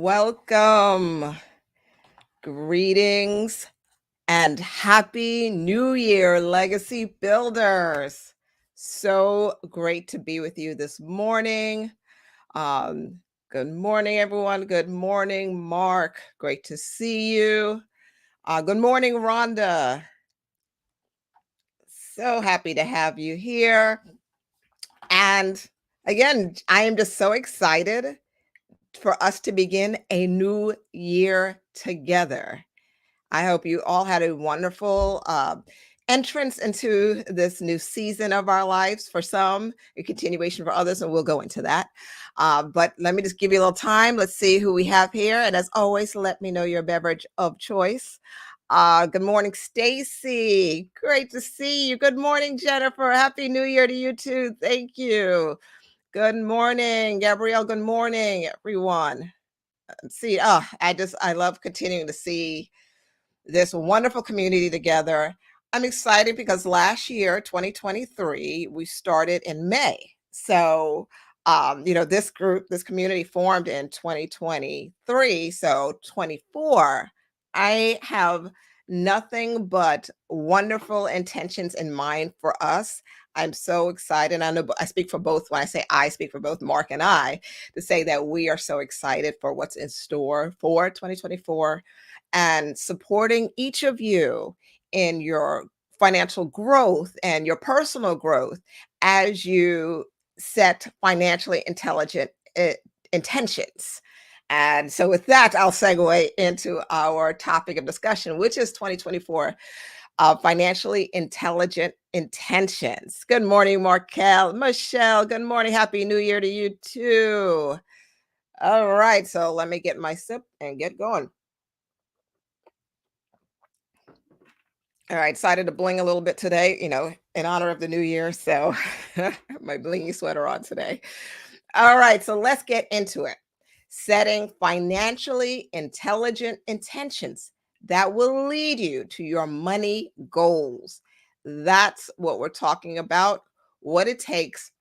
Welcome. Greetings and happy new year, legacy builders. So great to be with you this morning. Um, Good morning, everyone. Good morning, Mark. Great to see you. Good morning, Rhonda. So happy to have you here. And again, I am just so excited for us to begin a new year together. I hope you all had a wonderful entrance into this new season of our lives. For some, a continuation for others, and we'll go into that. But let me just give you a little time. Let's see who we have here. And as always, let me know your beverage of choice. Good morning, Stacy. Great to see you. Good morning, Jennifer. Happy New Year to you too. Thank you. Good morning, Gabrielle. Good morning, everyone. See, I love continuing to see this wonderful community together. I'm excited because last year, 2023, we started in May. So, this community formed in 2023. So, 24, I have nothing but wonderful intentions in mind for us. I'm so excited. I know I speak for both. When I say I speak for both Mark and I, to say that we are so excited for what's in store for 2024 and supporting each of you in your financial growth and your personal growth as you set financially intelligent intentions. And so, with that, I'll segue into our topic of discussion, which is 2024 financially intelligent intentions. Good morning, Markel. Michelle, good morning. Happy New Year to you, too. All right. So, let me get my sip and get going. All right, decided to bling a little bit today, in honor of the new year. So my blingy sweater on today. All right, so let's get into it. Setting financially intelligent intentions that will lead you to your money goals. That's what we're talking about, what it takes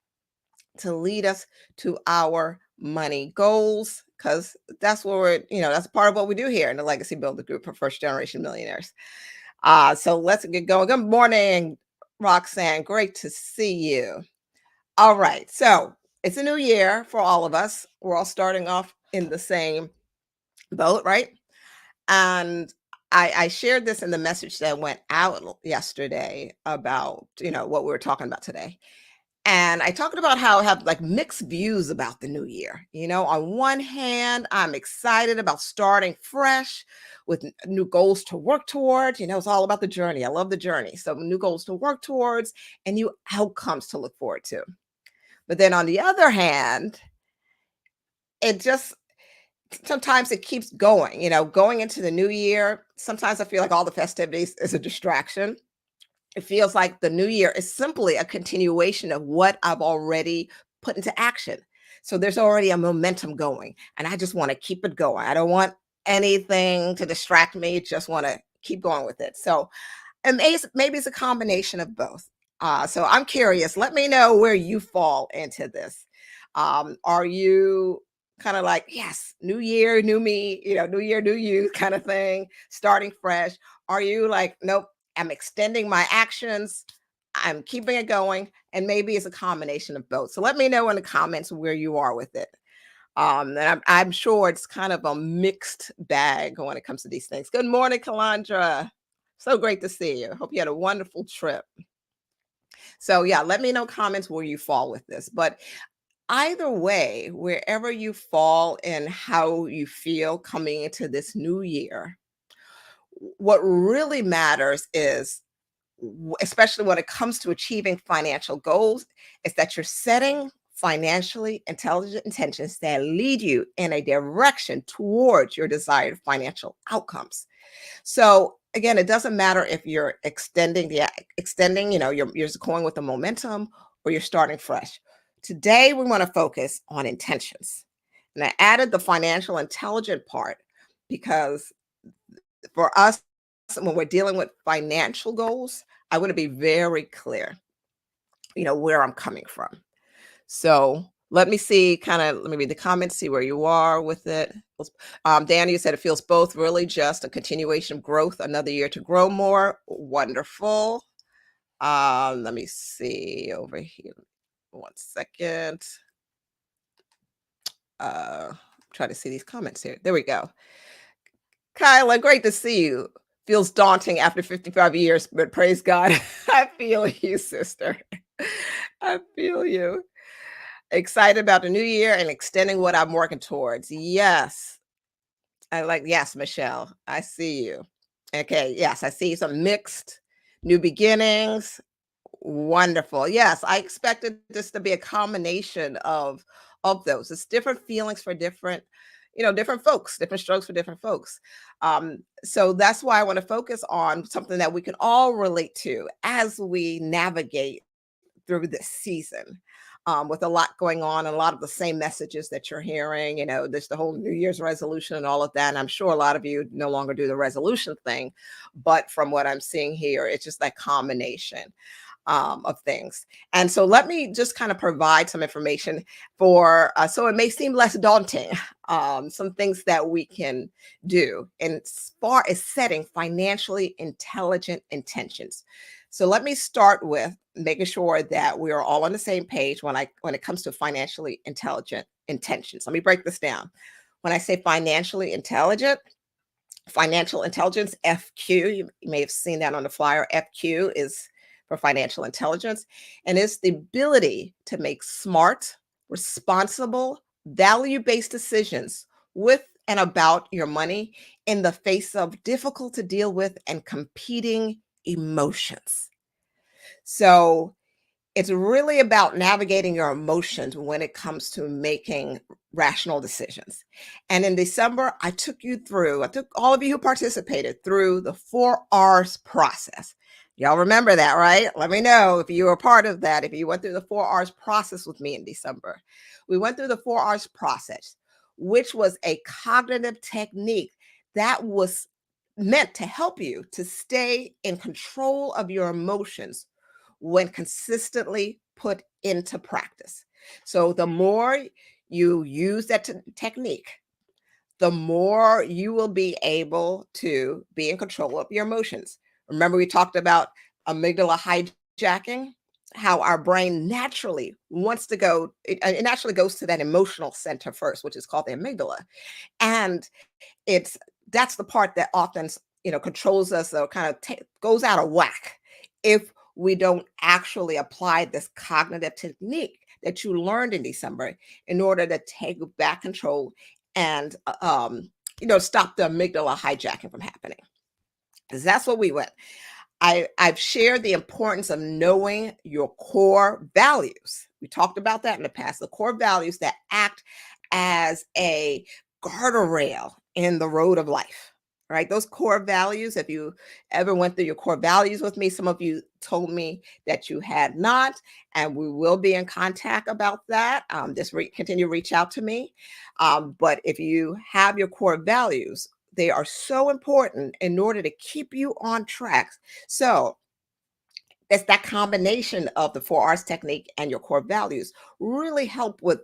to lead us to our money goals, because that's what that's part of what we do here in the Legacy Builder Group for First Generation Millionaires. So let's get going. Good morning, Roxanne. Great to see you. All right. So it's a new year for all of us. We're all starting off in the same boat, right? And I shared this in the message that went out yesterday about, what we were talking about today. And I talked about how I have like mixed views about the new year. On one hand, I'm excited about starting fresh with new goals to work towards. It's all about the journey. I love the journey. So, new goals to work towards and new outcomes to look forward to. But then on the other hand, it just sometimes it keeps going, going into the new year. Sometimes I feel like all the festivities is a distraction. It feels like the new year is simply a continuation of what I've already put into action. So there's already a momentum going, and I just want to keep it going. I don't want anything to distract me, just want to keep going with it. So, and maybe it's a combination of both. So I'm curious. Let me know where you fall into this. Are you kind of like, yes, new year, new me, new year, new you kind of thing, starting fresh? Are you like, nope, I'm extending my actions, I'm keeping it going, and maybe it's a combination of both. So let me know in the comments where you are with it. And I'm sure it's kind of a mixed bag when it comes to these things. Good morning, Kalandra. So great to see you. Hope you had a wonderful trip. So yeah, let me know comments where you fall with this. But either way, wherever you fall and how you feel coming into this new year, what really matters is, especially when it comes to achieving financial goals, is that you're setting financially intelligent intentions that lead you in a direction towards your desired financial outcomes. So again, it doesn't matter if you're extending, you're just going with the momentum or you're starting fresh. Today, we want to focus on intentions. And I added the financial intelligent part because for us, when we're dealing with financial goals, I want to be very clear, where I'm coming from. So Let me see, let me read the comments, see where you are with it. Danny, you said it feels both really just a continuation of growth, another year to grow more. Wonderful. Let me see over here. One second. Uh, try to see these comments here. There we go. Kyla, great to see you. Feels daunting after 55 years, but praise God. I feel you, sister. I feel you. Excited about the new year and extending what I'm working towards. Yes. Yes, Michelle. I see you. Okay. Yes, I see some mixed new beginnings. Wonderful. Yes, I expected this to be a combination of those. It's different feelings for different, different folks, different strokes for different folks. So that's why I want to focus on something that we can all relate to as we navigate through this season. With a lot going on and a lot of the same messages that you're hearing, there's the whole New Year's resolution and all of that. And I'm sure a lot of you no longer do the resolution thing, but from what I'm seeing here, it's just that combination of things. And so let me just kind of provide some information so it may seem less daunting, some things that we can do as far as setting financially intelligent intentions. So let me start with making sure that we are all on the same page when it comes to financially intelligent intentions. Let me break this down. When I say financially intelligent, financial intelligence, FQ, you may have seen that on the flyer. FQ is for financial intelligence, and it's the ability to make smart, responsible, value-based decisions with and about your money in the face of difficult to deal with and competing emotions. So it's really about navigating your emotions when it comes to making rational decisions. And in December, I took all of you who participated through the 4 R's process. Y'all remember that, right? Let me know if you were part of that, if you went through the 4 R's process with me in December. We went through the 4 R's process, which was a cognitive technique that was meant to help you to stay in control of your emotions when consistently put into practice. So the more you use that technique, the more you will be able to be in control of your emotions. Remember, we talked about amygdala hijacking, how our brain naturally wants to go, it naturally goes to that emotional center first, which is called the amygdala. And it's that's the part that often controls us or kind of goes out of whack if we don't actually apply this cognitive technique that you learned in December in order to take back control and stop the amygdala hijacking from happening, because that's what we went. I've shared the importance of knowing your core values. We talked about that in the past, the core values that act as a guardrail in the road of life, right? Those core values, if you ever went through your core values with me, some of you told me that you had not, and we will be in contact about that. Just continue to reach out to me. But if you have your core values, they are so important in order to keep you on track. So it's that combination of the 4 R's technique and your core values really help with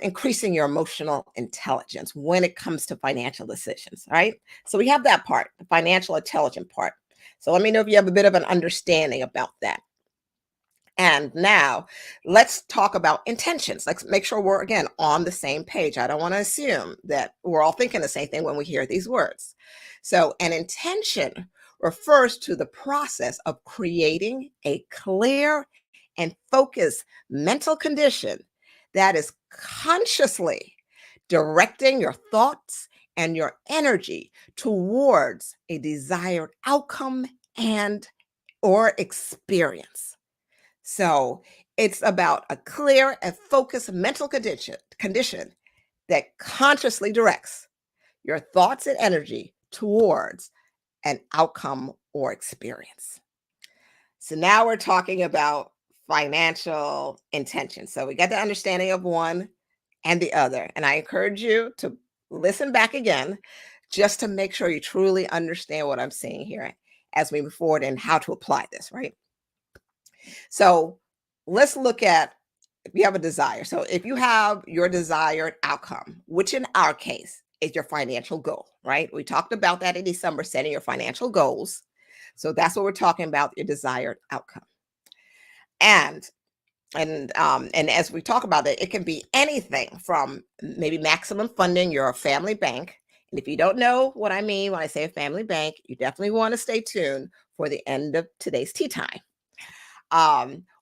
increasing your emotional intelligence when it comes to financial decisions, right? So we have that part, the financial intelligence part. So let me know if you have a bit of an understanding about that. And now let's talk about intentions. Let's make sure we're, again, on the same page. I don't want to assume that we're all thinking the same thing when we hear these words. So an intention refers to the process of creating a clear and focused mental condition that is consciously directing your thoughts and your energy towards a desired outcome and or experience. So it's about a clear and focused mental condition that consciously directs your thoughts and energy towards an outcome or experience. So now we're talking about financial intention. So we got the understanding of one and the other. And I encourage you to listen back again just to make sure you truly understand what I'm saying here as we move forward and how to apply this, right? So let's look at if you have a desire. So if you have your desired outcome, which in our case is your financial goal, right? We talked about that in December, setting your financial goals. So that's what we're talking about, your desired outcome. And and as we talk about it, it can be anything from maybe maximum funding your family bank. And if you don't know what I mean when I say a family bank, you definitely want to stay tuned for the end of today's tea time.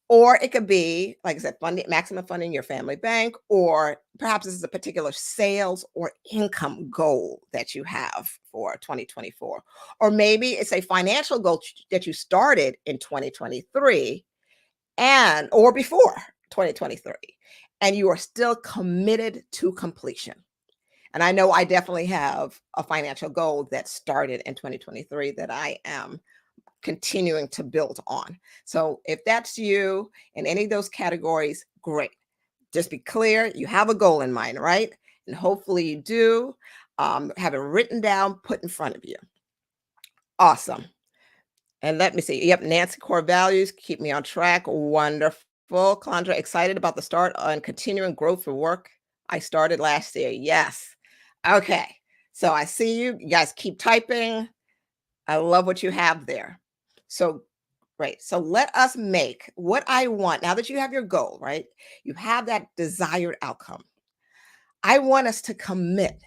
Or it could be, like I said, funding, maximum funding your family bank, or perhaps this is a particular sales or income goal that you have for 2024. Or maybe it's a financial goal that you started in 2023 and or before 2023, and you are still committed to completion. And I know I definitely have a financial goal that started in 2023 that I am continuing to build on. So if that's you in any of those categories, great. Just be clear, you have a goal in mind, right? And hopefully you do have it written down, put in front of you. Awesome. And let me see. Yep, Nancy, core values, keep me on track. Wonderful. Chandra, excited about the start on continuing growth for work. I started last year. Yes. Okay. So I see you. You guys keep typing. I love what you have there. So, right. So let us make what I want. Now that you have your goal, right? You have that desired outcome. I want us to commit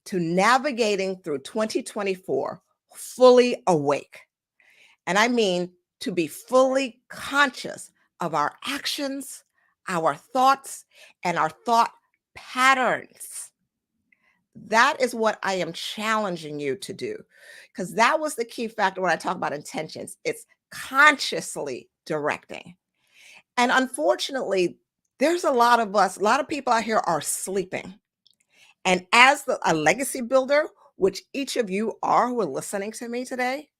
to navigating through 2024 fully awake. And I mean to be fully conscious of our actions, our thoughts, and our thought patterns. That is what I am challenging you to do, because that was the key factor when I talk about intentions. It's consciously directing. And unfortunately, there's a lot of us, a lot of people out here are sleeping. And as a legacy builder, which each of you are who are listening to me today,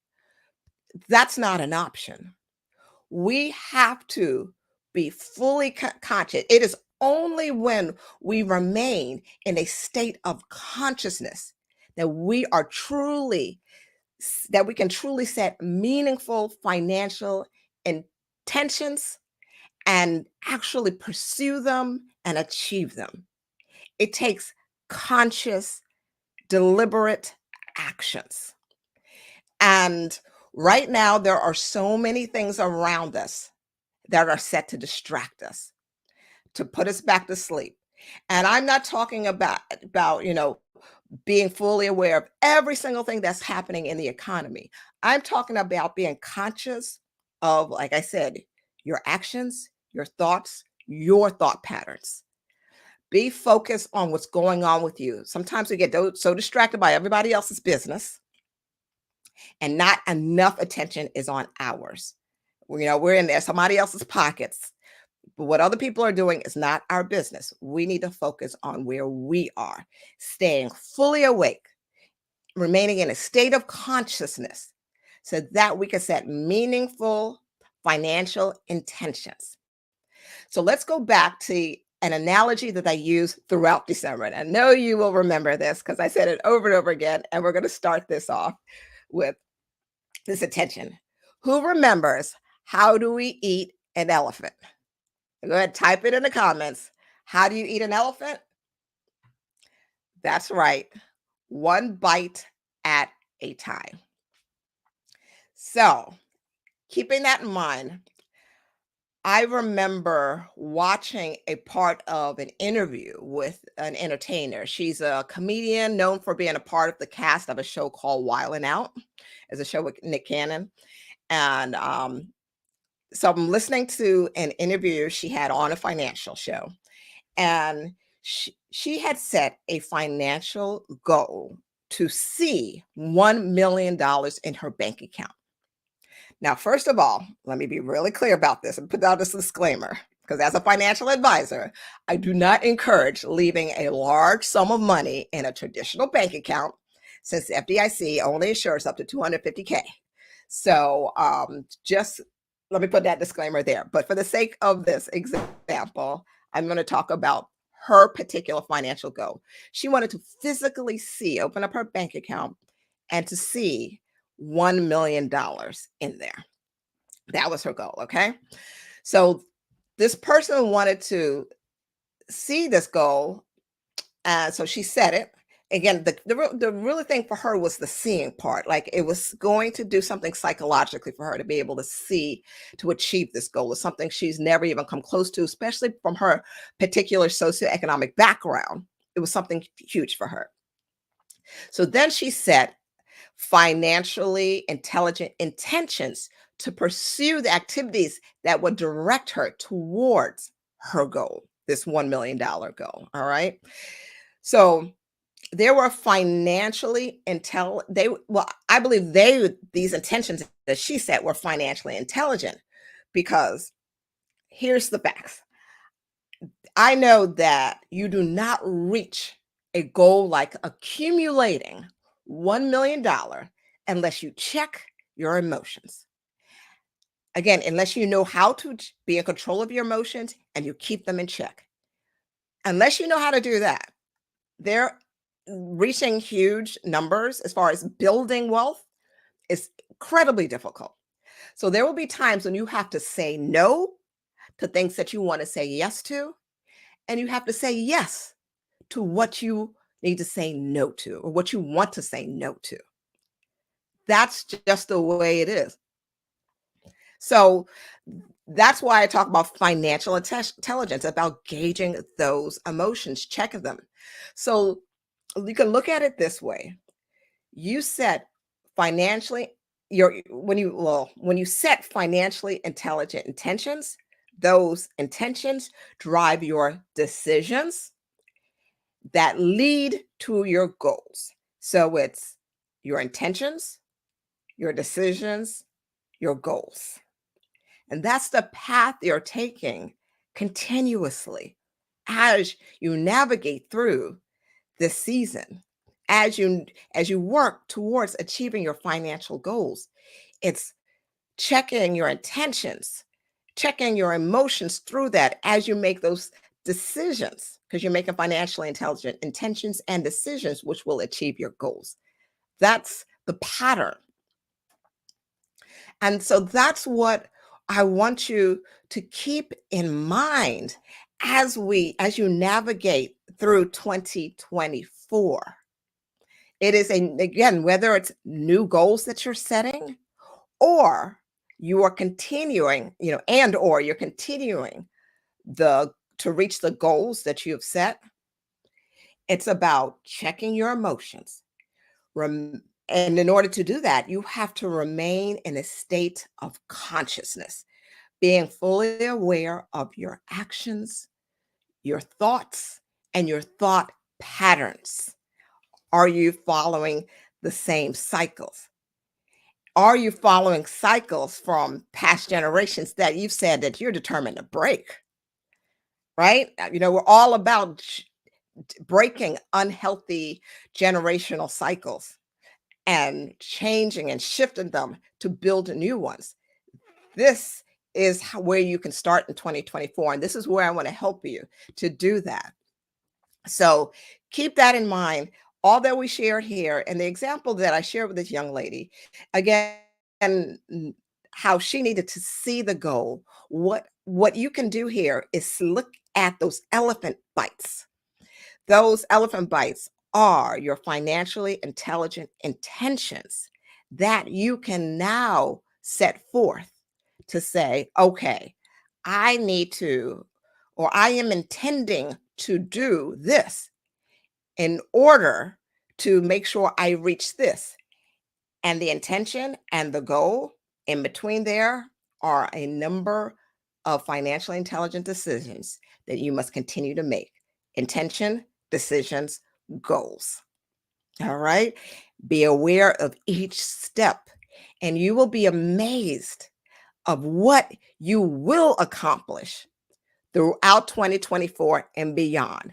that's not an option. We have to be fully conscious. It is only when we remain in a state of consciousness that that we can truly set meaningful financial intentions and actually pursue them and achieve them. It takes conscious, deliberate actions. And right now, there are so many things around us that are set to distract us, to put us back to sleep. And I'm not talking about being fully aware of every single thing that's happening in the economy. I'm talking about being conscious of, like I said, your actions, your thoughts, your thought patterns. Be focused on what's going on with you. Sometimes we get so distracted by everybody else's business and not enough attention is on ours. We're in there, somebody else's pockets. But what other people are doing is not our business. We need to focus on where we are, staying fully awake, remaining in a state of consciousness so that we can set meaningful financial intentions. So let's go back to an analogy that I use throughout December. And I know you will remember this because I said it over and over again. And we're going to start this off with this attention. Who remembers, how do we eat an elephant? Go ahead, type it in the comments. How do you eat an elephant? That's right. One bite at a time. So, keeping that in mind, I remember watching a part of an interview with an entertainer. She's a comedian known for being a part of the cast of a show called Wild 'N Out. It's a show with Nick Cannon. And so I'm listening to an interview she had on a financial show. And she had set a financial goal to see $1 million in her bank account. Now, first of all, let me be really clear about this and put out this disclaimer, because as a financial advisor, I do not encourage leaving a large sum of money in a traditional bank account, since the FDIC only insures up to $250K. So just let me put that disclaimer there. But for the sake of this example, I'm going to talk about her particular financial goal. She wanted to physically open up her bank account and to see $1 million in there. That was her goal. Okay. So this person wanted to see this goal, so she set it. Again, the really thing for her was the seeing part. Like it was going to do something psychologically for her to be able to see to achieve this goal. It's something she's never even come close to, especially from her particular socioeconomic background. It was something huge for her. So then she set financially intelligent intentions to pursue the activities that would direct her towards her goal, this $1 million goal. All right. So they were financially they well, I believe these intentions that she set were financially intelligent because here's the facts. I know that you do not reach a goal like accumulating $1 million unless you check your emotions. Again, unless you know how to be in control of your emotions and you keep them in check. Unless you know how to do that, they're reaching huge numbers as far as building wealth is incredibly difficult. So there will be times when you have to say no to things that you want to say yes to, and you have to say yes to what you need to say no to or what you want to say no to. That's just the way it is. So that's why I talk about financial intelligence, about gauging those emotions, checking them. So you can look at it this way. You set financially your when you set financially intelligent intentions, those intentions drive your decisions that lead to your goals. So it's your intentions, your decisions, your goals. And that's the path you're taking continuously as you navigate through this season. As you work towards achieving your financial goals, it's checking your intentions, checking your emotions through that as you make those decisions, because you're making financially intelligent intentions and decisions which will achieve your goals. That's the pattern. And so that's what I want you to keep in mind as you navigate through 2024. It is again, whether it's new goals that you're setting or you are continuing, and or you're continuing the to reach the goals that you have set. It's about checking your emotions. And in order to do that, you have to remain in a state of consciousness, being fully aware of your actions, your thoughts, and your thought patterns. Are you following the same cycles? Are you following cycles from past generations that you've said that you're determined to break? Right? We're all about breaking unhealthy generational cycles and changing and shifting them to build new ones. This is where you can start in 2024. And this is where I want to help you to do that. So keep that in mind. All that we shared here and the example that I shared with this young lady, again, and how she needed to see the goal. What you can do here is look at those elephant bites. Those elephant bites are your financially intelligent intentions that you can now set forth to say, okay, I need to, or I am intending to do this in order to make sure I reach this. And the intention and the goal in between there are a number of financially intelligent decisions that you must continue to make. Intention, decisions, goals. All right. Be aware of each step, and you will be amazed of what you will accomplish throughout 2024 and beyond.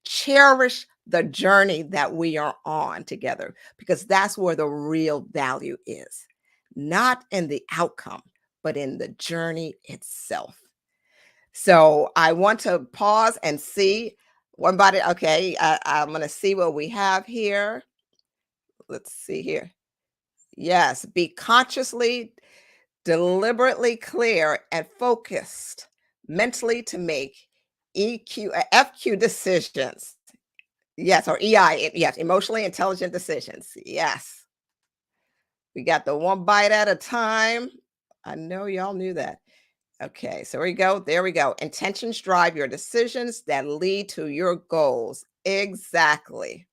Cherish the journey that we are on together because that's where the real value is, not in the outcome, but in the journey itself. So I want to pause and see one body. Okay, I'm going to see what we have here. Let's see here. Yes, be consciously, deliberately clear and focused. mentally to make FQ decisions. Yes, or EI, yes, emotionally intelligent decisions. Yes. We got the one bite at a time. I know y'all knew that. Okay, so here we go. There we go. Intentions drive your decisions that lead to your goals. Exactly.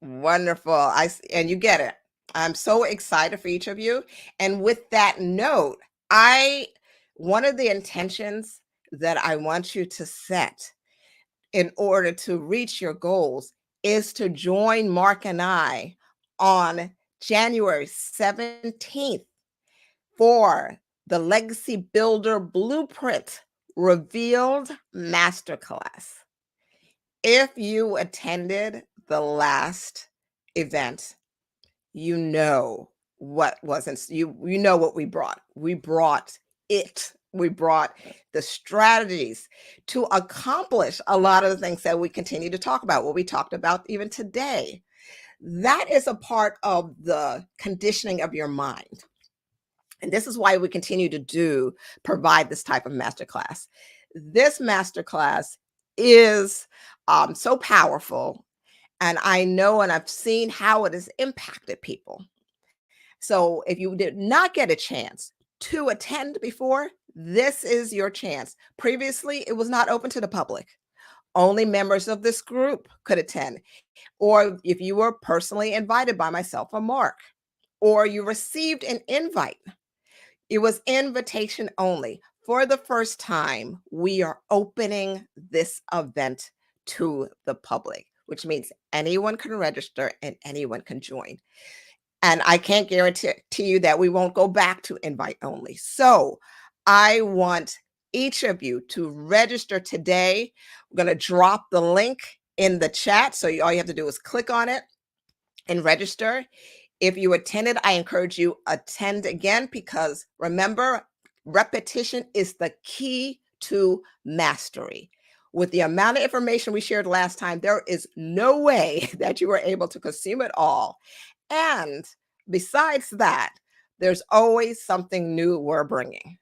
Wonderful. And you get it. I'm so excited for each of you. And with that note, I one of the intentions that I want you to set in order to reach your goals is to join Mark and I on January 17th for the Legacy Builder Blueprint Revealed Masterclass. If you attended the last event, you know what wasn't you know what we brought. We brought it. We brought the strategies to accomplish a lot of the things that we continue to talk about, what we talked about even today. That is a part of the conditioning of your mind. And this is why we continue to provide this type of masterclass. This masterclass is so powerful. And I know and I've seen how it has impacted people. So if you did not get a chance to attend before, this is your chance. Previously, it was not open to the public. Only members of this group could attend. Or if you were personally invited by myself or Mark, or you received an invite, it was invitation only. For the first time, we are opening this event to the public, which means anyone can register and anyone can join. And I can't guarantee to you that we won't go back to invite only. So I want each of you to register today. We're going to drop the link in the chat. So all you have to do is click on it and register. If you attended, I encourage you attend again, because remember, repetition is the key to mastery. With the amount of information we shared last time, there is no way that you were able to consume it all. And besides that, there's always something new we're bringing.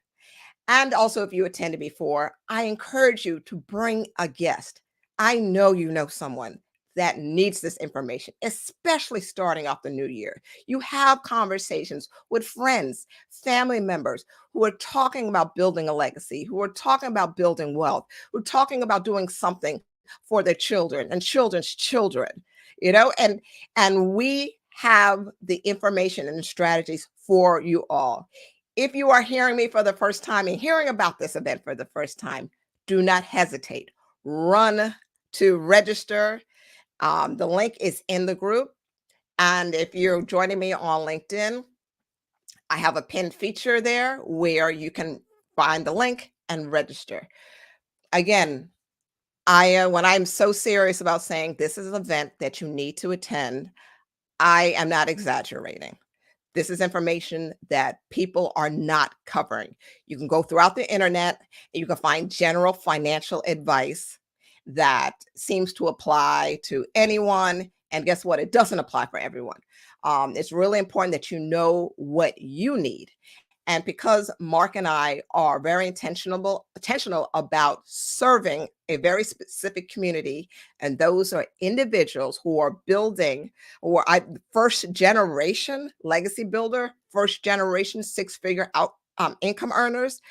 And also, if you attended before, I encourage you to bring a guest. I know someone that needs this information, especially starting off the new year. You have conversations with friends, family members who are talking about building a legacy, who are talking about building wealth, who are talking about doing something for their children and children's children, and we have the information and strategies for you all. If you are hearing me for the first time and hearing about this event for the first time, do not hesitate. Run to register. The link is in the group. And if you're joining me on LinkedIn, I have a pinned feature there where you can find the link and register. Again, when I'm so serious about saying this is an event that you need to attend, I am not exaggerating. This is information that people are not covering. You can go throughout the internet and you can find general financial advice that seems to apply to anyone. And guess what? It doesn't apply for everyone. It's really important that you know what you need. And because Mark and I are very intentional about serving a very specific community, and those are individuals who are building, or first generation legacy builder, first generation six-figure income earners,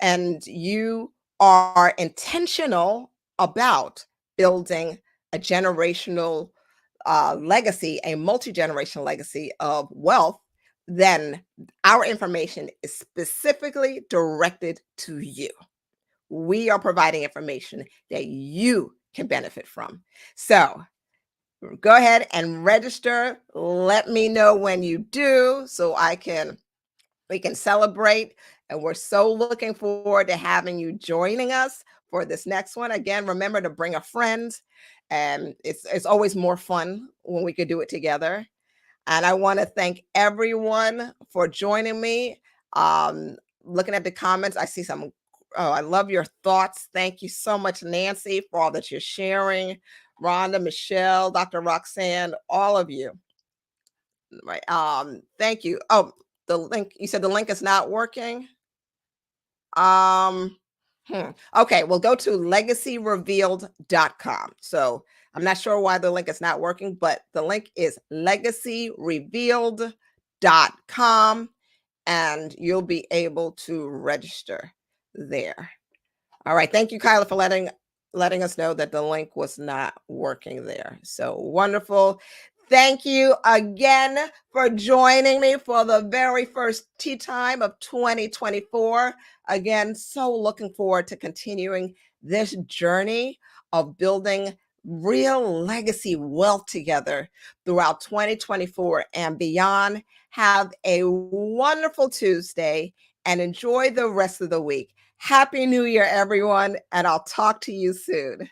and you are intentional about building a generational legacy, a multi-generational legacy of wealth, then our information is specifically directed to you. We are providing information that you can benefit from. So go ahead and register. Let me know when you do so we can celebrate. And we're so looking forward to having you joining us for this next one. Again, remember to bring a friend. And it's always more fun when we could do it together. And I want to thank everyone for joining me. Looking at the comments, I see some. Oh, I love your thoughts. Thank you so much, Nancy, for all that you're sharing. Rhonda, Michelle, Dr. Roxanne, all of you. Right. Thank you. Oh, the link. You said the link is not working. Um, okay, we'll go to legacyrevealed.com. So I'm not sure why the link is not working, but the link is legacyrevealed.com and you'll be able to register there. All right. Thank you, Kyla, for letting us know that the link was not working there. So wonderful. Thank you again for joining me for the very first tea time of 2024. Again, so looking forward to continuing this journey of building real legacy wealth together throughout 2024 and beyond. Have a wonderful Tuesday and enjoy the rest of the week. Happy New Year, everyone, and I'll talk to you soon.